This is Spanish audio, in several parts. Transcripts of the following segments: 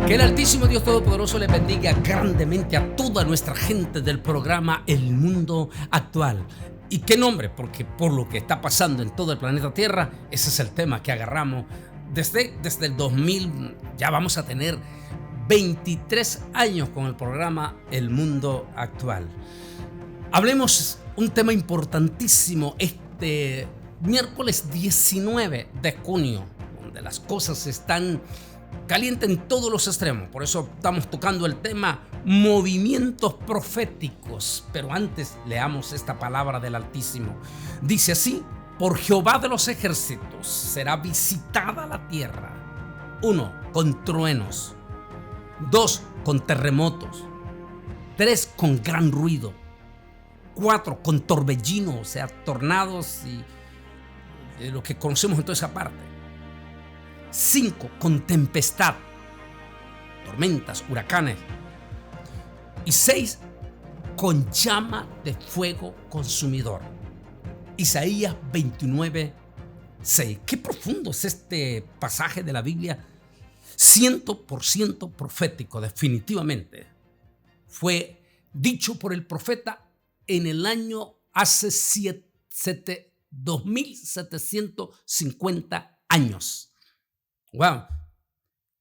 Que el Altísimo Dios Todopoderoso le bendiga grandemente a toda nuestra gente del programa El Mundo Actual. ¿Y qué nombre? Porque por lo que está pasando en todo el planeta Tierra, ese es el tema que agarramos desde el 2000. Ya vamos a tener 23 años con el programa El Mundo Actual. Hablemos un tema importantísimo este miércoles 19 de junio, donde las cosas están calientes en todos los extremos. Por eso estamos tocando el tema movimientos proféticos. Pero antes leamos esta palabra del Altísimo. Dice así: por Jehová de los ejércitos será visitada la tierra. 1. Con truenos. 2. Con terremotos. 3. Con gran ruido. 4. Con torbellino, o sea, tornados y lo que conocemos en toda esa parte. 5. Con tempestad, tormentas, huracanes. Y 6. Con llama de fuego consumidor. Isaías 29, 6. Qué profundo es este pasaje de la Biblia. 100% profético, definitivamente. Fue dicho por el profeta en el año hace 2750 años. Wow,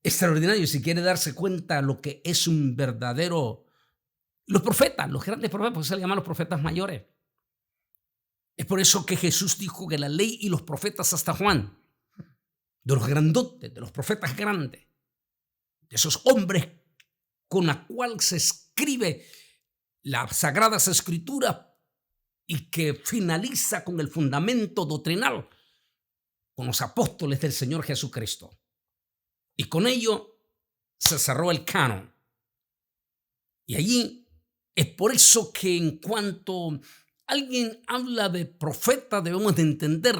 extraordinario. Si quiere darse cuenta lo que es un verdadero, los profetas, los grandes profetas, porque se le llaman los profetas mayores. Es por eso que Jesús dijo que la ley y los profetas hasta Juan, de los grandotes, de los profetas grandes, de esos hombres con la cual se escribe las Sagradas Escrituras y que finaliza con el fundamento doctrinal, con los apóstoles del Señor Jesucristo. Y con ello se cerró el canon. Y allí es por eso que en cuanto alguien habla de profeta, debemos de entender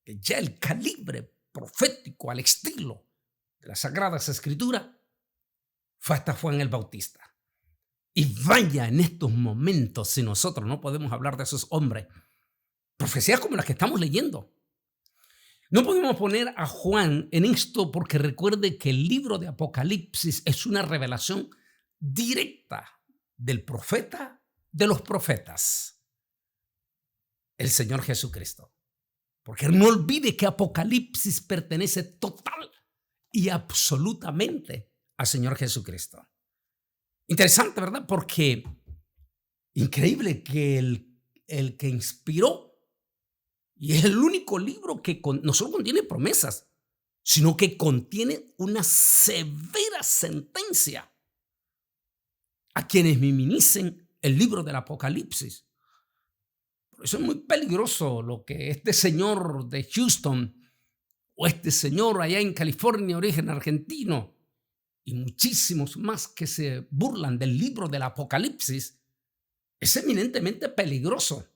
que ya el calibre profético al estilo de las Sagradas Escrituras fue hasta Juan el Bautista. Y vaya en estos momentos si nosotros no podemos hablar de esos hombres, profecías como las que estamos leyendo. No podemos poner a Juan en esto porque recuerde que el libro de Apocalipsis es una revelación directa del profeta de los profetas, el Señor Jesucristo. Porque no olvide que Apocalipsis pertenece total y absolutamente al Señor Jesucristo. Interesante, ¿verdad? Porque increíble que el que inspiró, y es el único libro que no solo contiene promesas, sino que contiene una severa sentencia a quienes minimicen el libro del Apocalipsis. Por eso es muy peligroso lo que este señor de Houston o este señor allá en California, origen argentino, y muchísimos más que se burlan del libro del Apocalipsis, es eminentemente peligroso.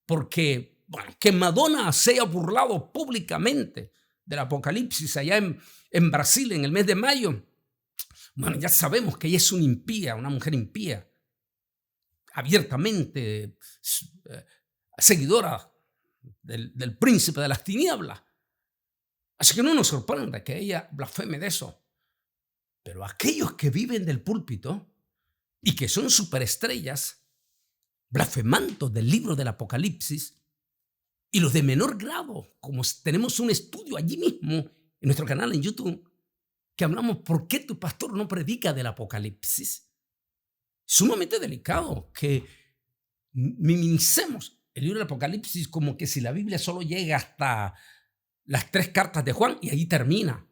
Porque, bueno, que Madonna se haya burlado públicamente del Apocalipsis allá en Brasil en el mes de mayo, bueno, ya sabemos que ella es una impía, una mujer impía, abiertamente seguidora del príncipe de las tinieblas. Así que no nos sorprenda que ella blasfeme de eso. Pero aquellos que viven del púlpito y que son superestrellas, blasfemando del libro del Apocalipsis, y los de menor grado, como tenemos un estudio allí mismo en nuestro canal en YouTube, que hablamos por qué tu pastor no predica del Apocalipsis. Sumamente delicado que minimicemos el libro del Apocalipsis como que si la Biblia solo llega hasta las 3 cartas de Juan y ahí termina.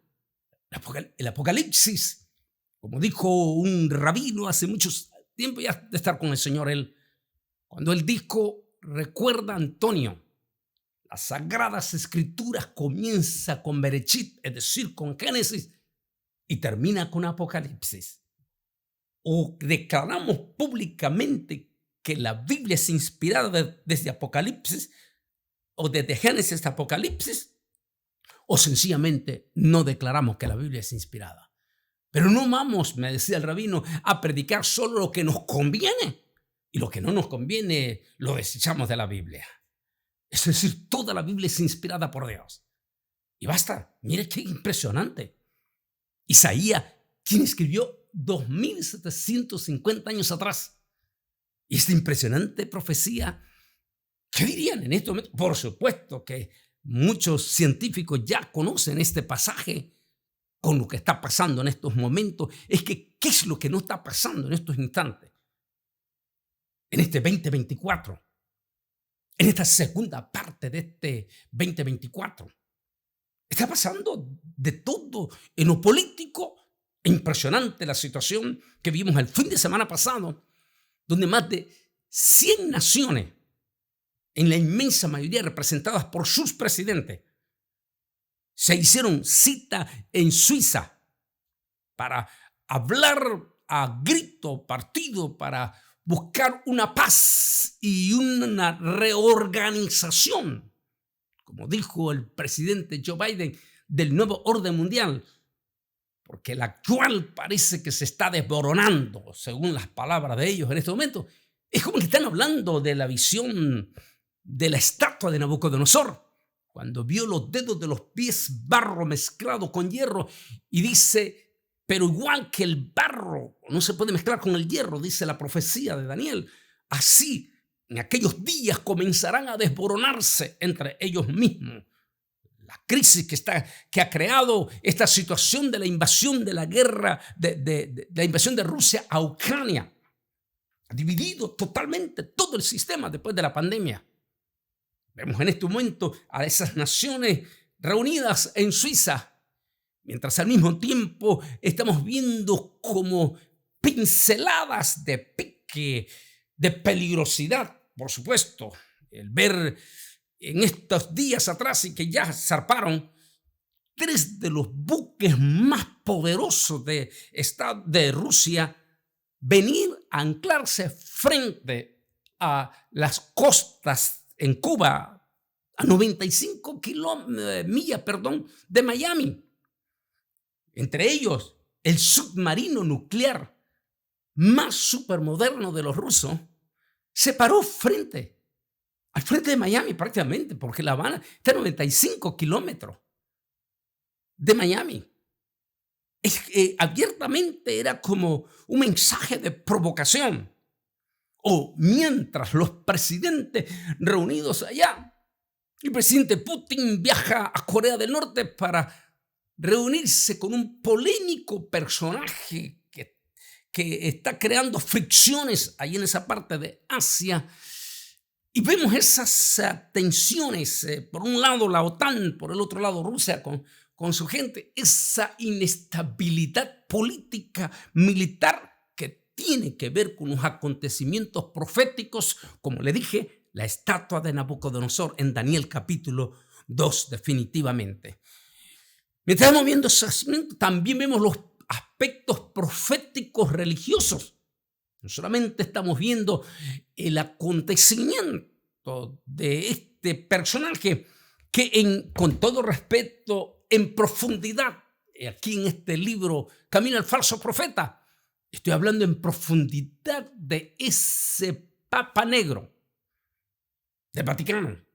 El Apocalipsis, como dijo un rabino hace mucho tiempo ya de estar con el Señor, cuando él dijo, recuerda Antonio, las Sagradas Escrituras comienza con Berechit, es decir, con Génesis, y termina con Apocalipsis. O declaramos públicamente que la Biblia es inspirada desde Apocalipsis, o desde Génesis hasta Apocalipsis, o sencillamente no declaramos que la Biblia es inspirada. Pero no vamos, me decía el rabino, a predicar solo lo que nos conviene, y lo que no nos conviene lo desechamos de la Biblia. Es decir, toda la Biblia es inspirada por Dios. Y basta, mire qué impresionante. Isaías quien escribió 2750 años atrás. Y esta impresionante profecía, ¿qué dirían en este momento? Por supuesto que muchos científicos ya conocen este pasaje con lo que está pasando en estos momentos. Es que, ¿qué es lo que no está pasando en estos instantes? En este 2024, en esta segunda parte de este 2024. Está pasando de todo en lo político. Impresionante la situación que vimos el fin de semana pasado, donde más de 100 naciones, en la inmensa mayoría representadas por sus presidentes, se hicieron cita en Suiza para hablar a grito partido, para buscar una paz y una reorganización, como dijo el presidente Joe Biden, del nuevo orden mundial, porque el actual parece que se está desboronando, según las palabras de ellos en este momento. Es como que están hablando de la visión de la estatua de Nabucodonosor, cuando vio los dedos de los pies barro mezclado con hierro y dice, pero igual que el barro no se puede mezclar con el hierro, dice la profecía de Daniel, así en aquellos días comenzarán a desboronarse entre ellos mismos. La crisis que ha creado esta situación de la invasión de la guerra, de la invasión de Rusia a Ucrania, ha dividido totalmente todo el sistema después de la pandemia. Vemos en este momento a esas naciones reunidas en Suiza, mientras al mismo tiempo estamos viendo como pinceladas de pique, de peligrosidad, por supuesto, el ver en estos días atrás y que ya zarparon 3 de los buques más poderosos de Rusia venir a anclarse frente a las costas en Cuba, a 95 millas de Miami. Entre ellos, el submarino nuclear más supermoderno de los rusos se paró al frente de Miami prácticamente, porque La Habana está a 95 kilómetros de Miami. Abiertamente era como un mensaje de provocación. O mientras los presidentes reunidos allá, el presidente Putin viaja a Corea del Norte para reunirse con un polémico personaje que está creando fricciones ahí en esa parte de Asia. Y vemos esas tensiones, por un lado la OTAN, por el otro lado Rusia con su gente, esa inestabilidad política, militar que tiene que ver con los acontecimientos proféticos, como le dije, la estatua de Nabucodonosor en Daniel capítulo 2 definitivamente. Mientras estamos viendo esos, también vemos los aspectos proféticos religiosos. No solamente estamos viendo el acontecimiento de este personaje que con todo respeto, en profundidad, aquí en este libro Camino al falso profeta, estoy hablando en profundidad de ese Papa Negro del Vaticano.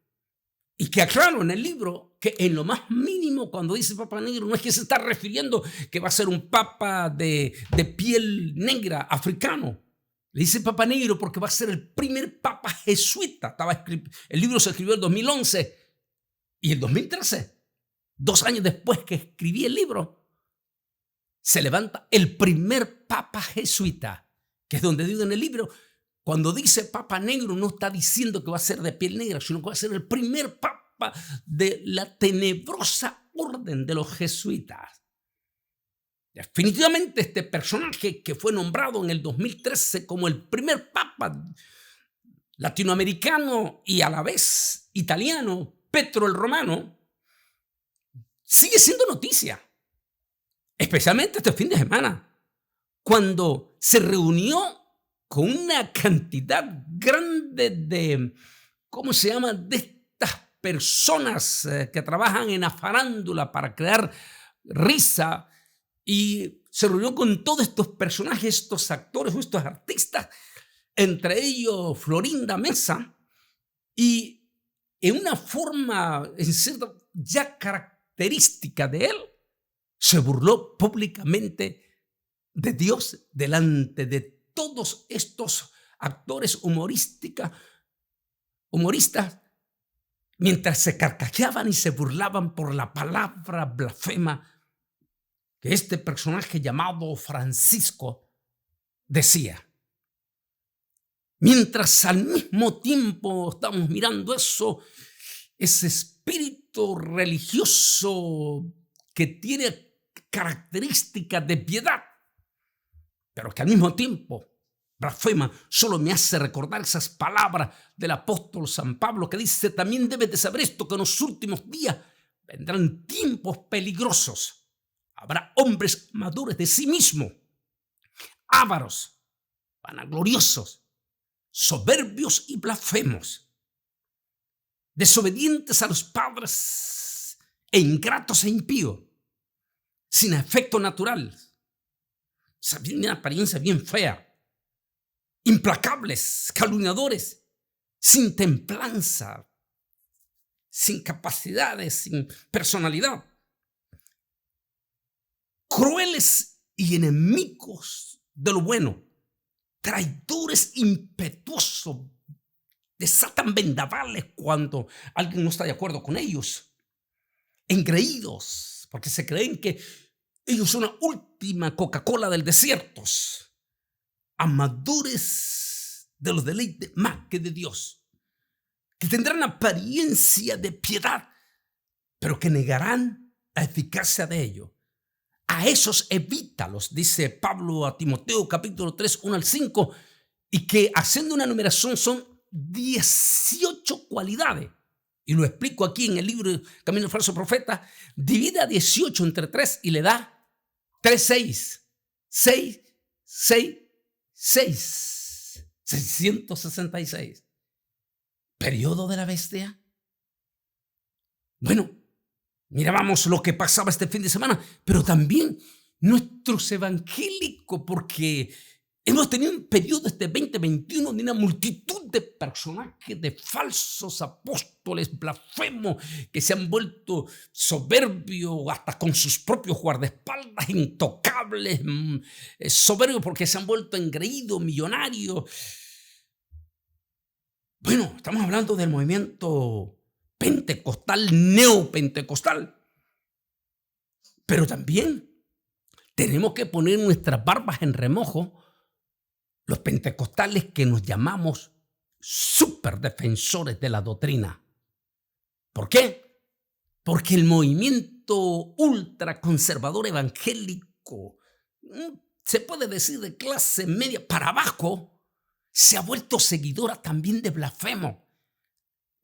Y que aclaro en el libro que en lo más mínimo cuando dice Papa Negro no es que se está refiriendo que va a ser un papa de piel negra africano. Le dice Papa Negro porque va a ser el primer papa jesuita. El libro se escribió en 2011 y en 2013, 2 años después que escribí el libro, se levanta el primer papa jesuita, que es donde digo en el libro, cuando dice Papa Negro no está diciendo que va a ser de piel negra, sino que va a ser el primer papa de la tenebrosa orden de los jesuitas. Definitivamente este personaje que fue nombrado en el 2013 como el primer papa latinoamericano y a la vez italiano, Petro el Romano, sigue siendo noticia, especialmente este fin de semana, cuando se reunió con una cantidad grande de, de estas personas que trabajan en la farándula para crear risa, y se reunió con todos estos personajes, estos actores, estos artistas, entre ellos Florinda Mesa, y en una forma ya característica de él, se burló públicamente de Dios delante de todos estos actores humoristas, mientras se carcajeaban y se burlaban por la palabra blasfema que este personaje llamado Francisco decía. Mientras al mismo tiempo estamos mirando eso, ese espíritu religioso que tiene características de piedad, pero que al mismo tiempo blasfema, solo me hace recordar esas palabras del apóstol San Pablo que dice: también debes de saber esto, que en los últimos días vendrán tiempos peligrosos. Habrá hombres amadores de sí mismos, ávaros, vanagloriosos, soberbios y blasfemos, desobedientes a los padres e ingratos e impíos, sin afecto natural, una apariencia bien fea, implacables, calumniadores, sin templanza, sin capacidades, sin personalidad, crueles y enemigos de lo bueno, traidores impetuosos, desatan vendavales cuando alguien no está de acuerdo con ellos, engreídos, porque se creen que ellos son la última Coca-Cola del desierto, amadores de los deleites más que de Dios, que tendrán apariencia de piedad, pero que negarán la eficacia de ello. A esos evítalos, dice Pablo a Timoteo, capítulo 3, 1 al 5, y que haciendo una numeración son 18 cualidades. Y lo explico aquí en el libro Camino del Falso Profeta. Divide a 18 entre 3 y le da 3, 6, 6, 6, 6, 666. ¿Periodo de la bestia? Bueno, mirábamos lo que pasaba este fin de semana, pero también nuestros evangélicos, porque hemos tenido un periodo este 2021 de una multitud de personajes, de falsos apóstoles blasfemos que se han vuelto soberbios hasta con sus propios guardaespaldas, intocables, soberbios porque se han vuelto engreídos, millonarios. Bueno, estamos hablando del movimiento pentecostal, neopentecostal, pero también tenemos que poner nuestras barbas en remojo los pentecostales que nos llamamos superdefensores de la doctrina. ¿Por qué? Porque el movimiento ultraconservador evangélico, se puede decir de clase media para abajo, se ha vuelto seguidora también de blasfemo.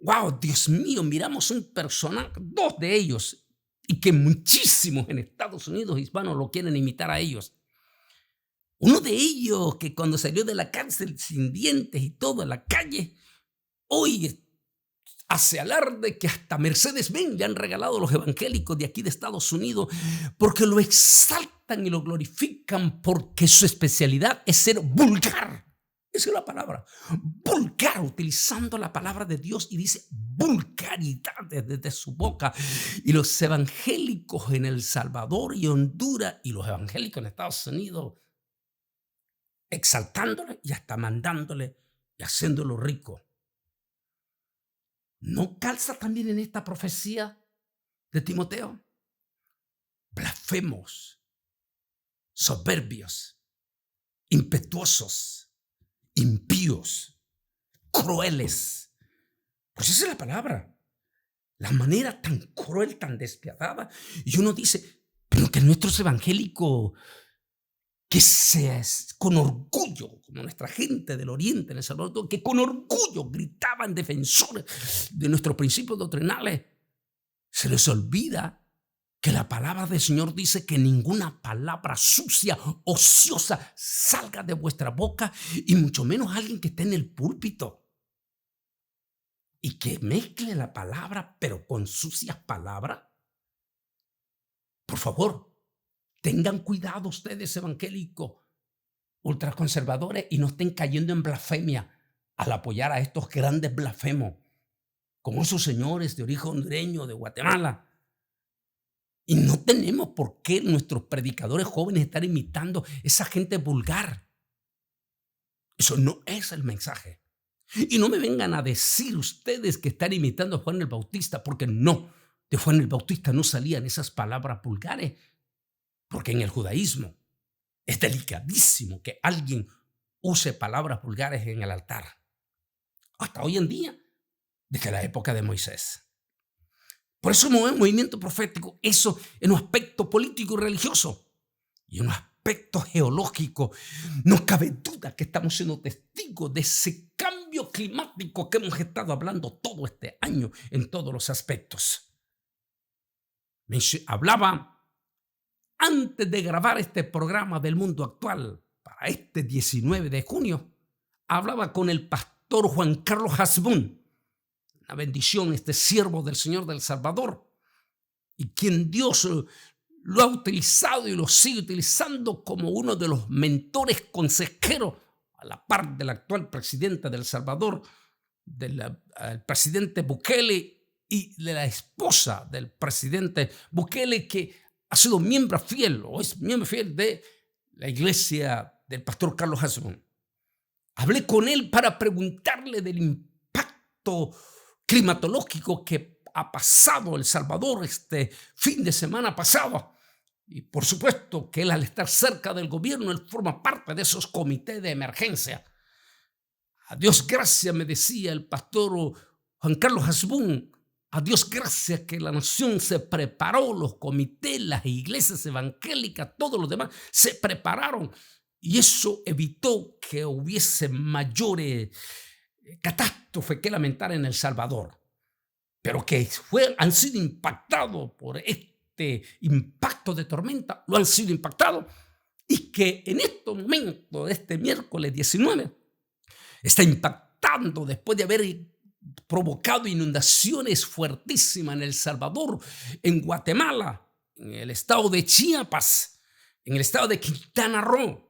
¡Wow! Dios mío, miramos un personaje, dos de ellos, y que muchísimos en Estados Unidos hispanos lo quieren imitar a ellos. Uno de ellos que cuando salió de la cárcel sin dientes y todo en la calle, hoy hace alarde que hasta Mercedes-Benz le han regalado a los evangélicos de aquí de Estados Unidos porque lo exaltan y lo glorifican porque su especialidad es ser vulgar. Esa es la palabra, vulgar, utilizando la palabra de Dios, y dice vulgaridad desde su boca. Y los evangélicos en El Salvador y Honduras y los evangélicos en Estados Unidos exaltándole y hasta mandándole y haciéndolo rico. ¿No calza también en esta profecía de Timoteo? Blasfemos, soberbios, impetuosos, impíos, crueles. Pues esa es la palabra. La manera tan cruel, tan despiadada. Y uno dice, pero que nuestros evangélicos, que seas con orgullo, como nuestra gente del Oriente, en El Salvador, que con orgullo gritaban defensores de nuestros principios doctrinales, se les olvida que la palabra del Señor dice que ninguna palabra sucia, ociosa, salga de vuestra boca, y mucho menos alguien que esté en el púlpito y que mezcle la palabra, pero con sucias palabras. Por favor, tengan cuidado ustedes, evangélicos ultraconservadores, y no estén cayendo en blasfemia al apoyar a estos grandes blasfemos, como esos señores de origen hondureño de Guatemala, Y no tenemos por qué nuestros predicadores jóvenes estar imitando esa gente vulgar. Eso no es el mensaje. Y no me vengan a decir ustedes que están imitando a Juan el Bautista, porque no, de Juan el Bautista no salían esas palabras vulgares, porque en el judaísmo es delicadísimo que alguien use palabras vulgares en el altar. Hasta hoy en día, desde la época de Moisés. Por eso el movimiento profético, eso en un aspecto político y religioso, y en un aspecto geológico, no cabe duda que estamos siendo testigos de ese cambio climático que hemos estado hablando todo este año en todos los aspectos. Hablaba antes de grabar este programa del mundo actual, para este 19 de junio, hablaba con el pastor Juan Carlos Hasbún, una bendición, este siervo del Señor del Salvador, y quien Dios lo ha utilizado y lo sigue utilizando como uno de los mentores consejeros a la par del actual presidente de El Salvador, del presidente Bukele y de la esposa del presidente Bukele, que ha sido miembro fiel o es miembro fiel de la iglesia del pastor Carlos Hasbún. Hablé con él para preguntarle del impacto climatológico que ha pasado El Salvador este fin de semana pasado. Y por supuesto que él, al estar cerca del gobierno, él forma parte de esos comités de emergencia. A Dios gracias, me decía el pastor Juan Carlos Hasbún, a Dios gracias que la nación se preparó, los comités, las iglesias evangélicas, todos los demás se prepararon. Y eso evitó que hubiese mayores catástrofes que lamentar en El Salvador, pero que han sido impactados por este impacto de tormenta, lo han sido impactados, y que en estos momentos de este miércoles 19 está impactando después de haber provocado inundaciones fuertísimas en El Salvador, en Guatemala, en el estado de Chiapas, en el estado de Quintana Roo,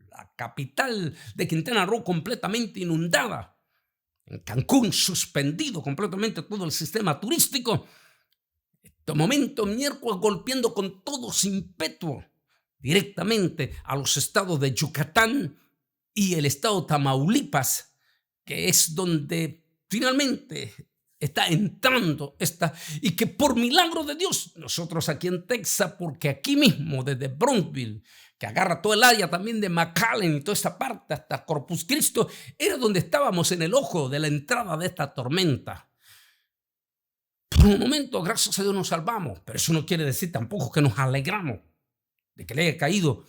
la capital de Quintana Roo completamente inundada, en Cancún suspendido completamente todo el sistema turístico. Este momento miércoles golpeando con todo sin ímpetu directamente a los estados de Yucatán y el estado de Tamaulipas, que es donde finalmente está entrando y que por milagro de Dios, nosotros aquí en Texas, porque aquí mismo desde Brownsville, que agarra todo el área también de McAllen y toda esa parte hasta Corpus Christi, era donde estábamos en el ojo de la entrada de esta tormenta. Por un momento, gracias a Dios, nos salvamos, pero eso no quiere decir tampoco que nos alegramos de que le haya caído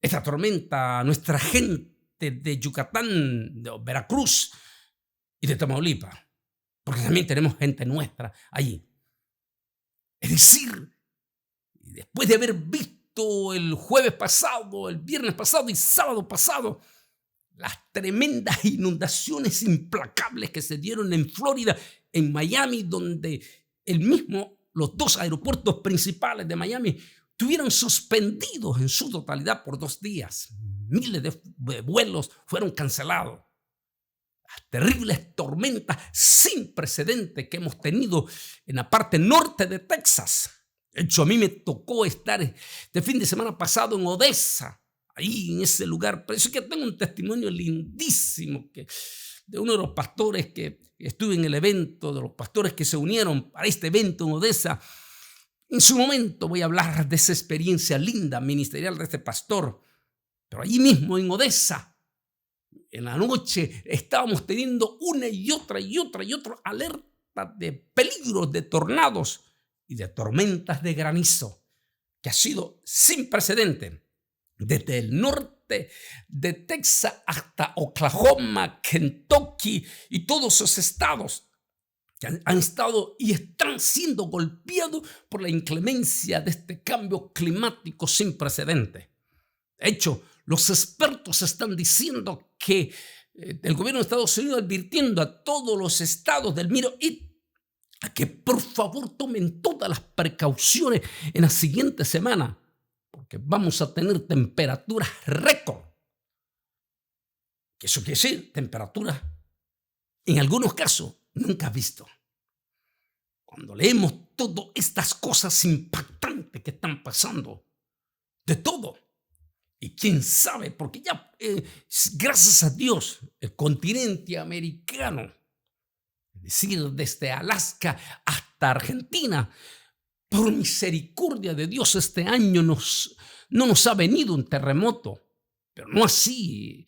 esta tormenta a nuestra gente de Yucatán, de Veracruz y de Tamaulipas, porque también tenemos gente nuestra allí. Es decir, después de haber visto el jueves pasado, el viernes pasado y sábado pasado, las tremendas inundaciones implacables que se dieron en Florida, en Miami, donde los dos aeropuertos principales de Miami estuvieron suspendidos en su totalidad por 2 días. Miles de vuelos fueron cancelados. Las terribles tormentas sin precedente que hemos tenido en la parte norte de Texas. De hecho, a mí me tocó estar este fin de semana pasado en Odessa, ahí en ese lugar. Por eso es que tengo un testimonio lindísimo de uno de los pastores que estuve en el evento, de los pastores que se unieron para este evento en Odessa. En su momento voy a hablar de esa experiencia linda ministerial de este pastor. Pero allí mismo en Odessa, en la noche, estábamos teniendo una y otra alerta de peligros de tornados y de tormentas de granizo, que ha sido sin precedente. Desde el norte de Texas hasta Oklahoma, Kentucky y todos esos estados que han estado y están siendo golpeados por la inclemencia de este cambio climático sin precedente. De hecho, los expertos están diciendo que el gobierno de Estados Unidos advirtiendo a todos los estados del Middle East a que por favor tomen todas las precauciones en la siguiente semana, porque vamos a tener temperaturas récord. Eso quiere decir temperaturas, en algunos casos, nunca visto. Cuando leemos todas estas cosas impactantes fuertes que están pasando, de todo. Y quién sabe, porque ya, gracias a Dios, el continente americano, es decir, desde Alaska hasta Argentina, por misericordia de Dios, este año no nos ha venido un terremoto, pero no así.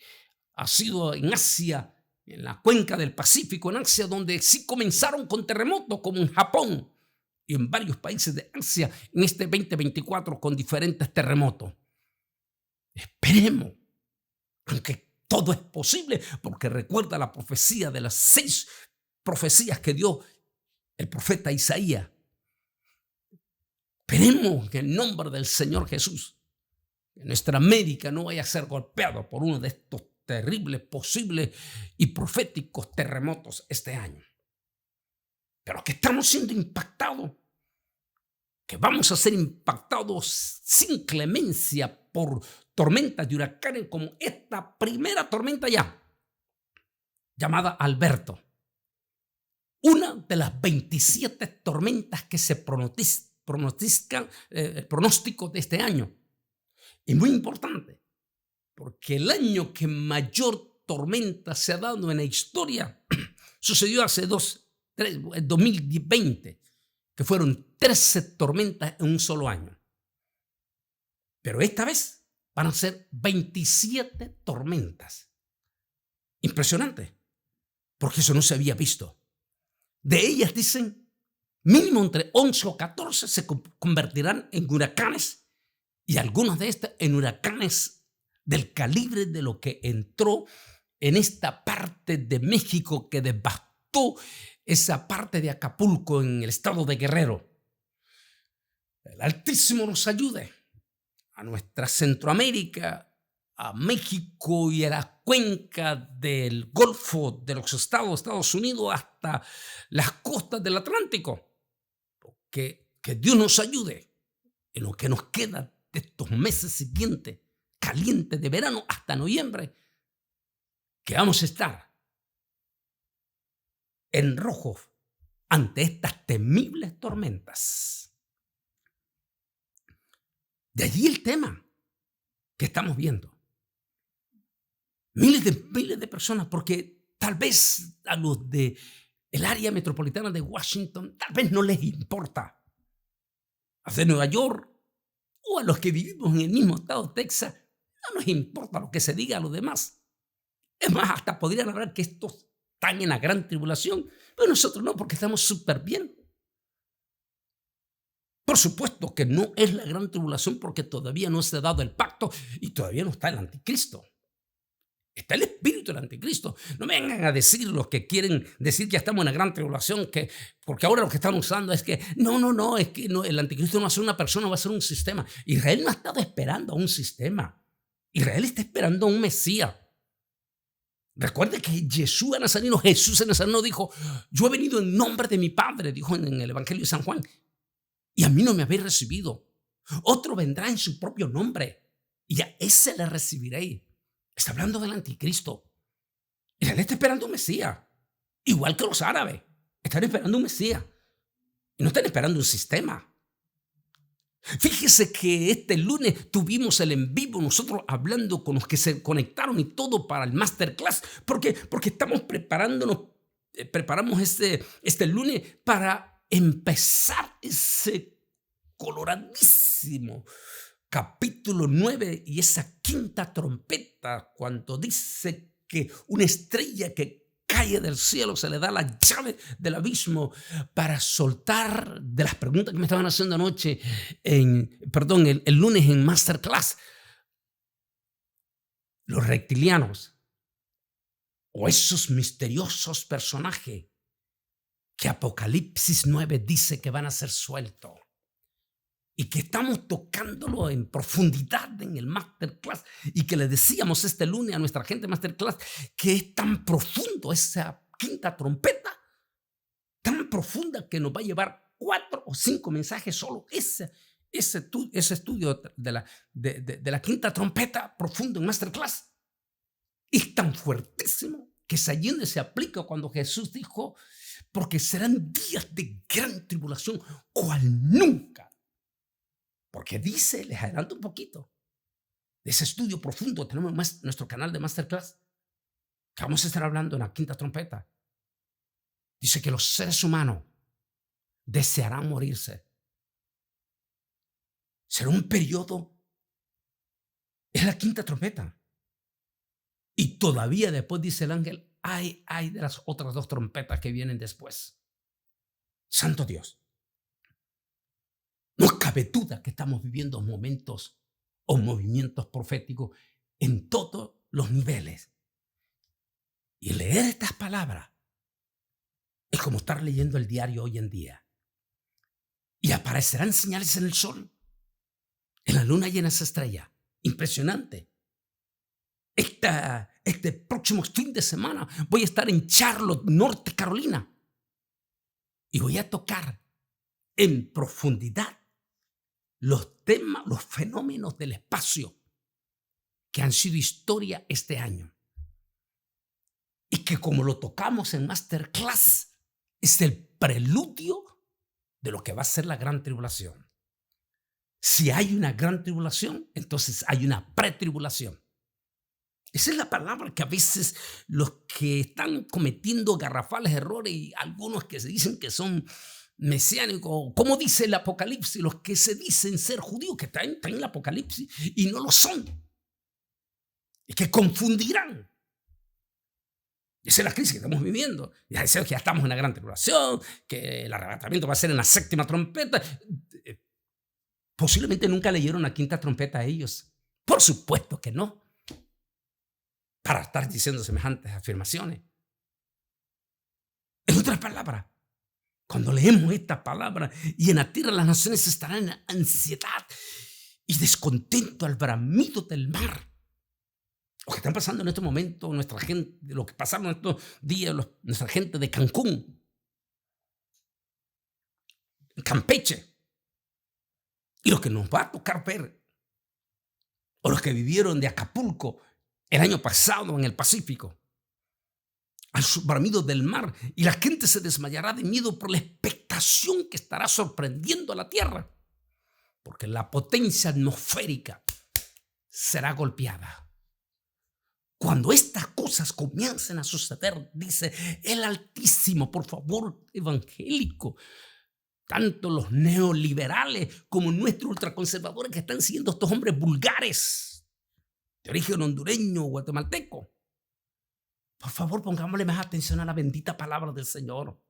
Ha sido en Asia, en la cuenca del Pacífico, en Asia, donde sí comenzaron con terremotos, como en Japón y en varios países de Asia en este 2024 con diferentes terremotos. Esperemos, aunque todo es posible, porque recuerda la profecía de las 6 profecías que dio el profeta Isaías. Esperemos en el nombre del Señor Jesús que nuestra América no vaya a ser golpeada por uno de estos terribles, posibles y proféticos terremotos este año. Pero que estamos siendo impactados, que vamos a ser impactados sin clemencia por tormentas de huracanes como esta primera tormenta ya, llamada Alberto. Una de las 27 tormentas que se pronostican, el pronóstico de este año. Y muy importante, porque el año que mayor tormenta se ha dado en la historia sucedió hace 2020, que fueron 13 tormentas en un solo año. Pero esta vez van a ser 27 tormentas. Impresionante, porque eso no se había visto. De ellas dicen, mínimo entre 11 o 14 se convertirán en huracanes y algunos de estas en huracanes del calibre de lo que entró en esta parte de México que devastó esa parte de Acapulco en el estado de Guerrero. El Altísimo nos ayude a nuestra Centroamérica, a México y a la cuenca del Golfo de los Estados Unidos hasta las costas del Atlántico. Que Dios nos ayude en lo que nos queda de estos meses siguientes, calientes de verano hasta noviembre, que vamos a estar en rojo ante estas temibles tormentas. De allí el tema que estamos viendo. Miles de personas, porque tal vez a los de el área metropolitana de Washington, tal vez no les importa. A los de Nueva York o a los que vivimos en el mismo estado de Texas, no nos importa lo que se diga a los demás. Es más, hasta podrían hablar que estos están en la gran tribulación, pero nosotros no, porque estamos súper bien. Por supuesto que no es la gran tribulación porque todavía no se ha dado el pacto y todavía no está el anticristo. Está el espíritu del anticristo. No me vengan a decir los que quieren decir que ya estamos en la gran tribulación, porque ahora lo que están usando es que no, es que no, el anticristo no va a ser una persona, va a ser un sistema. Israel no ha estado esperando a un sistema. Israel está esperando a un Mesías. Recuerde que Jesús de Nazareno dijo, yo he venido en nombre de mi Padre, dijo en el Evangelio de San Juan, y a mí no me habéis recibido. Otro vendrá en su propio nombre, y a ese le recibiréis. Está hablando del anticristo. Israel está esperando un Mesías, igual que los árabes. Están esperando un Mesías, y no están esperando un sistema. Fíjese que este lunes tuvimos el en vivo, nosotros hablando con los que se conectaron y todo para el masterclass, porque estamos preparamos este lunes para empezar ese coloradísimo capítulo 9 y esa quinta trompeta, cuando dice que una estrella que cae del cielo se le da la llave del abismo para soltar de las preguntas que me estaban haciendo anoche, el lunes en Masterclass, los reptilianos o esos misteriosos personajes que Apocalipsis 9 dice que van a ser sueltos. Y que estamos tocándolo en profundidad en el Masterclass y que le decíamos este lunes a nuestra gente Masterclass que es tan profundo esa quinta trompeta, tan profunda que nos va a llevar 4 o 5 mensajes solo ese estudio de la quinta trompeta profundo en Masterclass. Es tan fuertísimo que allí se aplica cuando Jesús dijo, porque serán días de gran tribulación cual nunca Porque dice, les adelanto un poquito, de ese estudio profundo, tenemos nuestro canal de Masterclass, que vamos a estar hablando en la quinta trompeta. Dice que los seres humanos desearán morirse. Será un periodo, es la quinta trompeta. Y todavía después, dice el ángel, hay de las otras 2 trompetas que vienen después. Santo Dios. No cabe duda que estamos viviendo momentos o movimientos proféticos en todos los niveles. Y leer estas palabras es como estar leyendo el diario hoy en día. Y aparecerán señales en el sol, en la luna y en esa estrella. Impresionante. Este próximo fin de semana voy a estar en Charlotte, Norte Carolina. Y voy a tocar en profundidad los temas, los fenómenos del espacio que han sido historia este año. Y que como lo tocamos en Masterclass, es el preludio de lo que va a ser la gran tribulación. Si hay una gran tribulación, entonces hay una pretribulación. Esa es la palabra que a veces los que están cometiendo garrafales errores y algunos que se dicen que son mesiánicos, como dice el Apocalipsis, los que se dicen ser judíos, que están en el Apocalipsis y no lo son, y que confundirán. Esa es la crisis que estamos viviendo. Ya decimos que ya estamos en la gran tribulación, que el arrebatamiento va a ser en la 7ª trompeta. Posiblemente nunca leyeron la 5ª trompeta a ellos. Por supuesto que no. Para estar diciendo semejantes afirmaciones. En otras palabras, cuando leemos esta palabra, y en la tierra las naciones estarán en ansiedad y descontento al bramido del mar. Lo que están pasando en este momento, nuestra gente, lo que pasaron en estos días, nuestra gente de Cancún, Campeche, y lo que nos va a tocar ver, o los que vivieron de Acapulco el año pasado en el Pacífico, al bramido del mar, y la gente se desmayará de miedo por la expectación que estará sorprendiendo a la tierra, porque la potencia atmosférica será golpeada. Cuando estas cosas comiencen a suceder, dice el Altísimo, por favor, evangélico, tanto los neoliberales como nuestros ultraconservadores que están siguiendo estos hombres vulgares de origen hondureño o guatemalteco, por favor, pongámosle más atención a la bendita palabra del Señor.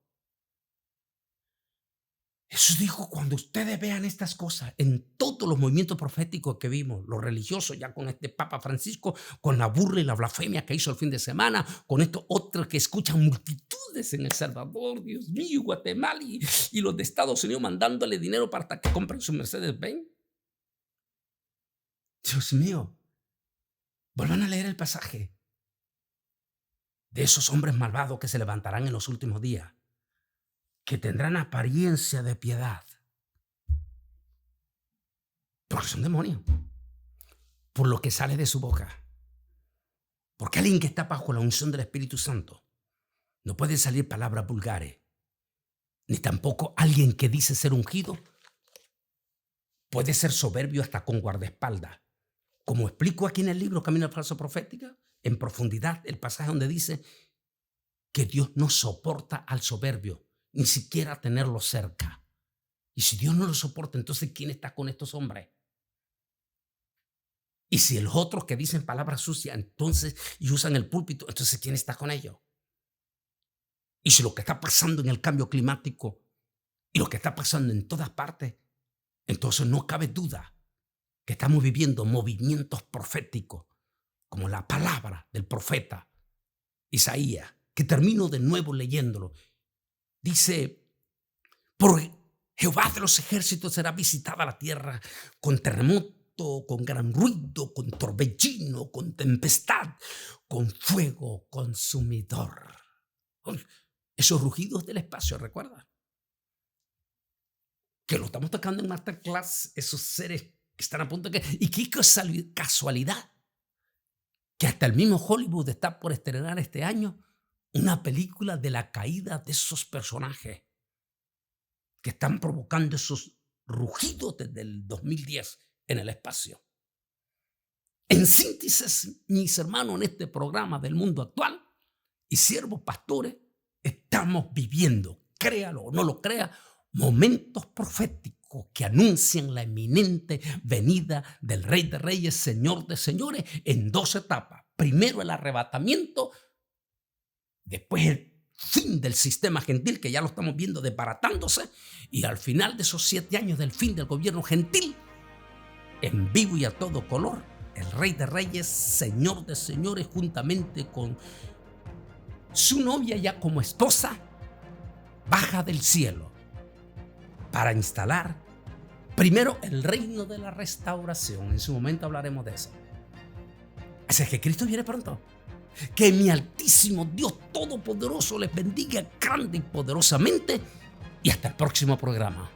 Jesús dijo, cuando ustedes vean estas cosas en todos los movimientos proféticos que vimos, los religiosos, ya con este Papa Francisco, con la burla y la blasfemia que hizo el fin de semana, con estos otros que escuchan multitudes en El Salvador, Dios mío, Guatemala y los de Estados Unidos mandándole dinero para que compren su Mercedes-Benz. Dios mío, vuelvan a leer el pasaje de esos hombres malvados que se levantarán en los últimos días, que tendrán apariencia de piedad, porque son demonios, por lo que sale de su boca. Porque alguien que está bajo la unción del Espíritu Santo no puede salir palabras vulgares, ni tampoco alguien que dice ser ungido puede ser soberbio hasta con guardaespaldas. Como explico aquí en el libro Camino a la Falsa Profética, en profundidad, el pasaje donde dice que Dios no soporta al soberbio, ni siquiera tenerlo cerca. Y si Dios no lo soporta, entonces ¿quién está con estos hombres? Y si los otros que dicen palabras sucias entonces y usan el púlpito, entonces ¿quién está con ellos? Y si lo que está pasando en el cambio climático y lo que está pasando en todas partes, entonces no cabe duda que estamos viviendo movimientos proféticos como la palabra del profeta Isaías, que termino de nuevo leyéndolo. Dice, por Jehová de los ejércitos será visitada la tierra con terremoto, con gran ruido, con torbellino, con tempestad, con fuego consumidor. Esos rugidos del espacio, ¿recuerda? Que lo estamos tocando en Masterclass, esos seres que están a punto de... Y qué casualidad que hasta el mismo Hollywood está por estrenar este año una película de la caída de esos personajes que están provocando esos rugido desde el 2010 en el espacio. En síntesis, mis hermanos, en este programa del mundo actual y siervos pastores, estamos viviendo, créalo o no lo crea, momentos proféticos que anuncian la eminente venida del Rey de Reyes, Señor de Señores, en 2 etapas. Primero el arrebatamiento, después el fin del sistema gentil, que ya lo estamos viendo desbaratándose, y al final de esos 7 años del fin del gobierno gentil, en vivo y a todo color, el Rey de Reyes, Señor de Señores, juntamente con su novia ya como esposa, baja del cielo para instalar primero el reino de la restauración. En su momento hablaremos de eso. Así es que Cristo viene pronto. Que mi altísimo Dios Todopoderoso les bendiga grande y poderosamente, y hasta el próximo programa.